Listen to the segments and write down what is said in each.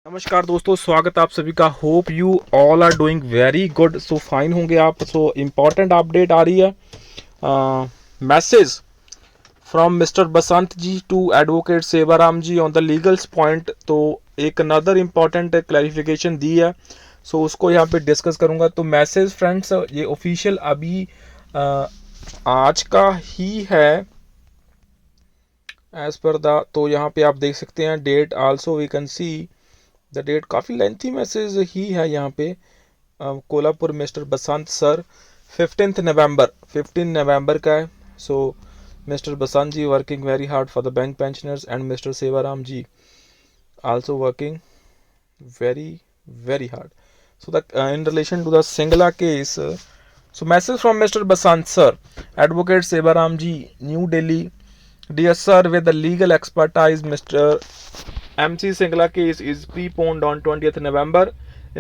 नमस्कार दोस्तों, स्वागत आप सभी का। Hope you all are doing very good. So fine होंगे आप। सो इम्पॉर्टेंट अपडेट आ रही है। Message from mister Basant ji to advocate Sevaram ji on the legals point. तो एक अनदर इम्पॉर्टेंट क्लैरिफिकेशन दी है, सो उसको यहाँ पे डिस्कस करूँगा। तो मैसेज फ्रेंड्स ये ऑफिशियल अभी आज का ही है एज पर द। तो यहाँ पे आप देख सकते हैं date also we can see the date. काफ़ी लेंथी मैसेज ही है यहाँ पे। कोल्हापुर मिस्टर बसंत सर 15 नवंबर का है। So mister Basant ji working very hard for the bank pensioners and mister Sevaram ji also working very very hard. So that in relation to the singla case, so message from Mr. Basant sir, advocate Sebaram ji, New Delhi. Dear sir, with the legal expertise, Mr. MC Singla case is preponed on 20th November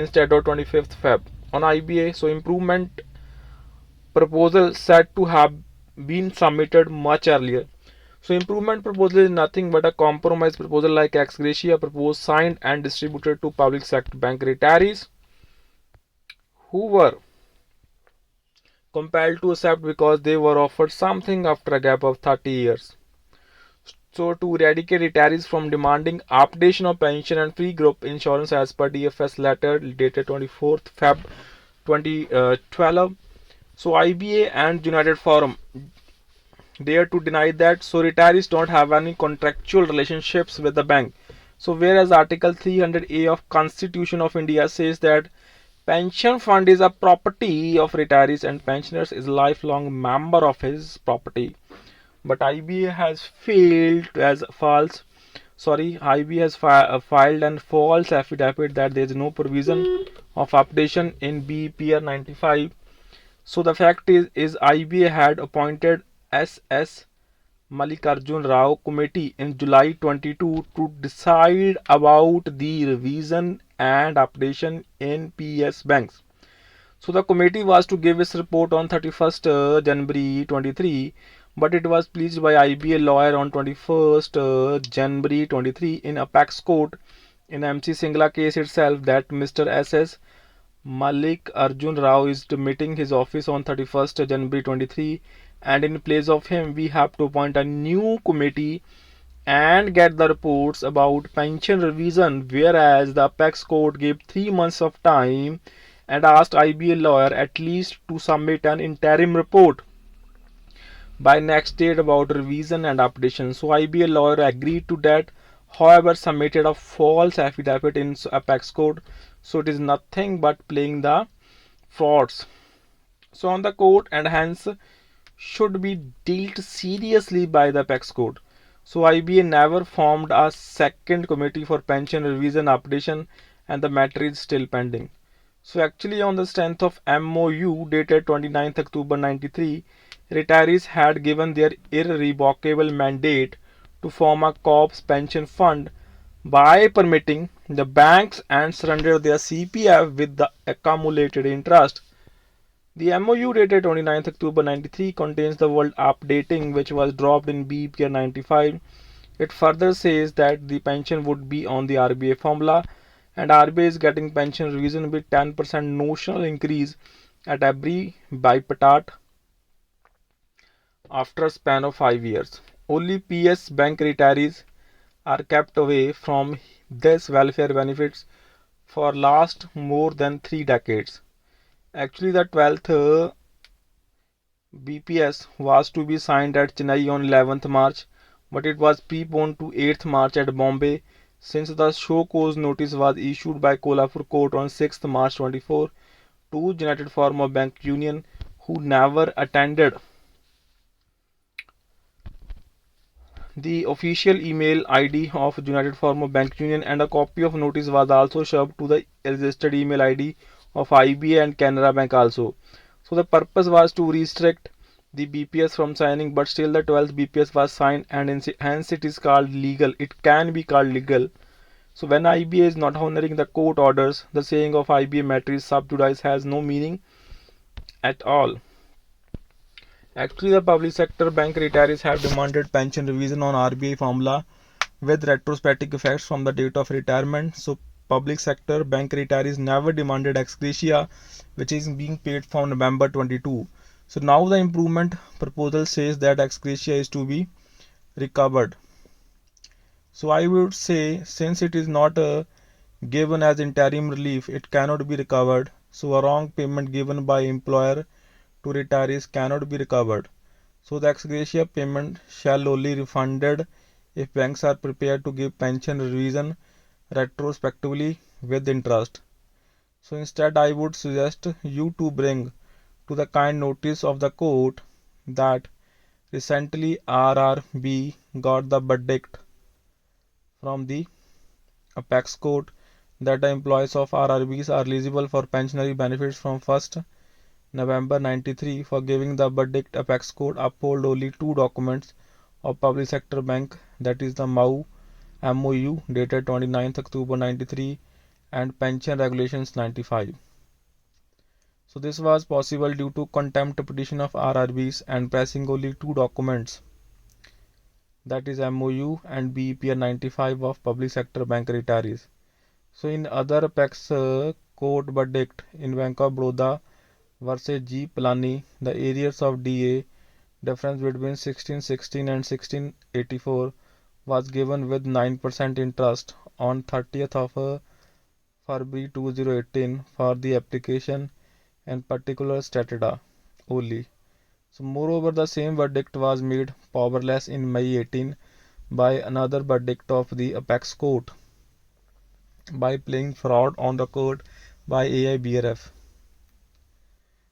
instead of 25th Feb on IBA. So improvement proposal said to have been submitted much earlier. So improvement proposal is nothing but a compromise proposal like ex gratia proposed, signed and distributed to public sector bank retirees who were compelled to accept because they were offered something after a gap of 30 years. So to eradicate retirees from demanding updation of pension and free group insurance as per DFS letter dated 24th Feb 2012. So IBA and United Forum dare to deny that. So retirees don't have any contractual relationships with the bank. So whereas Article 300A of Constitution of India says that pension fund is a property of retirees and pensioners is lifelong member of his property. But IBA has failed as false. Sorry, IBA has filed an false affidavit that there is no provision of updation in BPR 95. So the fact is IBA had appointed SS Mallikarjun Rao committee in July 22 to decide about the revision and updation in PS banks. So the committee was to give its report on 31st January 23, but it was pleased by IBA lawyer on 21st January 23 in apex court in MC Singla case itself that Mr. SS Malik Arjun Rao is demitting his office on 31st January 23, and in place of him we have to appoint a new committee and get the reports about pension revision, whereas the apex court gave 3 months of time and asked IBA lawyer at least to submit an interim report by next date about revision and updation. So IBA lawyer agreed to that, however submitted a false affidavit in apex court. So it is nothing but playing the frauds. So on the court and hence should be dealt seriously by the apex court. So IBA never formed a second committee for pension revision updation and the matter is still pending. So actually on the strength of MOU dated 29th October 93, retirees had given their irrevocable mandate to form a corpse pension fund by permitting the banks and surrender their CPF with the accumulated interest. The MOU dated 29th October 93 contains the word updating, which was dropped in BPR 95. It further says that the pension would be on the RBA formula and RBA is getting pension revision with 10% notional increase at every bipartite after a span of 5 years. Only PS bank retirees are kept away from this welfare benefits for last more than 3 decades. Actually, the 12th BPS was to be signed at Chennai on 11th March, but it was preponed to 8th March at Bombay since the show cause notice was issued by Kolhapur Court on 6th March 24 to United Forum of Bank Union, who never attended. The official email ID of United Forum of Bank Union and a copy of notice was also shoved to the registered email ID of IBA and Canara Bank also. So the purpose was to restrict the BPS from signing, but still the 12th BPS was signed and hence it is called legal. It can be called legal. So when IBA is not honoring the court orders, the saying of IBA matter is sub judice has no meaning at all. Actually, the public sector bank retirees have demanded pension revision on RBI formula with retrospective effects from the date of retirement. So public sector bank retirees never demanded ex gratia, which is being paid from November 22. So now the improvement proposal says that ex gratia is to be recovered. So I would say, since it is not given as interim relief, it cannot be recovered. So a wrong payment given by employer to retirees cannot be recovered. So the ex gratia payment shall only be refunded if banks are prepared to give pension revision retrospectively with interest. So instead I would suggest you to bring to the kind notice of the court that recently RRB got the verdict from the apex court that the employees of RRBs are eligible for pensionary benefits from 1st November 93. For giving the verdict, apex court uphold only two documents of public sector bank, that is the MOU dated 29th October 93 and pension regulations 95. So this was possible due to contempt petition of RRBs and pressing only two documents, that is MOU and BEPR 95 of public sector bank retirees. So in other apex court verdict in Bank of Baroda versus G Plani, the areas of DA difference between 1616 and 1684 was given with 9% interest on 30th of February 2018 for the application and particular statute only. So moreover, the same verdict was made powerless in May 18 by another verdict of the apex court by playing fraud on the court by AIBRF,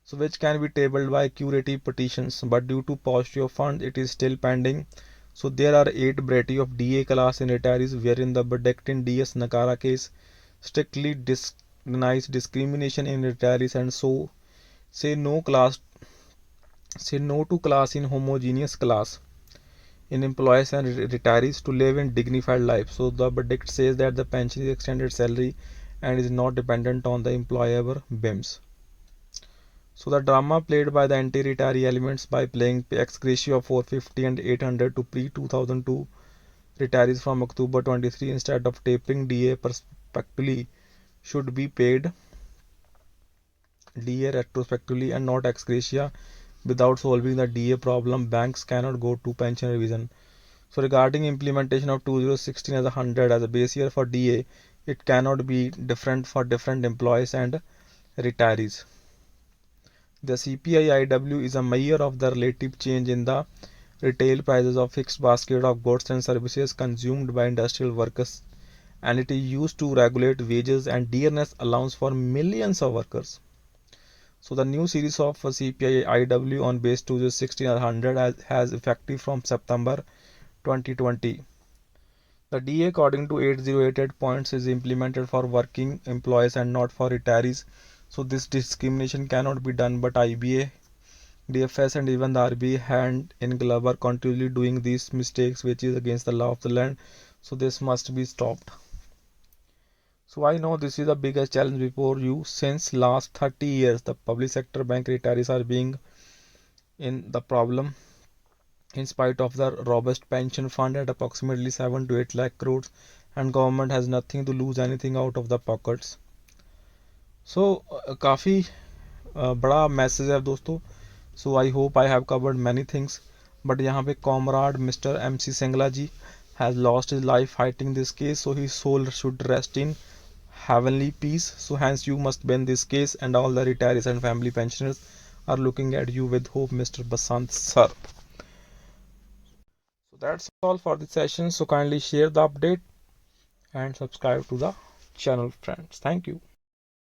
so which can be tabled by curative petitions, but due to paucity of funds it is still pending. So there are 8 variety of DA class in retirees wherein the verdict in DS Nakara case strictly denies discrimination in retirees and so say no class say no to class in homogeneous class in employees and retirees to live in dignified life. So the verdict says that the pension is extended salary and is not dependent on the employer BIMS. So the drama played by the anti-retiree elements by playing ex gratia of 450 and 800 to pre-2002 retirees from October 23 instead of tapering DA prospectively should be paid DA retrospectively and not ex gratia. Without solving the DA problem, banks cannot go to pension revision. So regarding implementation of 2016 as a 100 as a base year for DA, it cannot be different for different employees and retirees. The CPI-IW is a measure of the relative change in the retail prices of fixed basket of goods and services consumed by industrial workers, and it is used to regulate wages and dearness allowance for millions of workers. So the new series of CPI-IW on base 2016 as 100 has effective from September 2020. The DA according to 8088 points is implemented for working employees and not for retirees. So this discrimination cannot be done, but IBA, DFS and even the RBI hand in glove are continually doing these mistakes which is against the law of the land. So this must be stopped. So I know this is the biggest challenge before you. Since last 30 years the public sector bank retirees are being in the problem in spite of the robust pension fund at approximately 7 to 8 lakh crores, and government has nothing to lose anything out of the pockets. So काफ़ी बड़ा message है दोस्तों. So I hope I have covered many things, but यहाँ पे comrade Mr. MC Singla ji has lost his life fighting this case, so his soul should rest in heavenly peace. So hence you must win this case, and all the retirees and family pensioners are looking at you with hope, Mr. Basant sir. So that's all for the session. So kindly share the update and subscribe to the channel, friends. Thank you.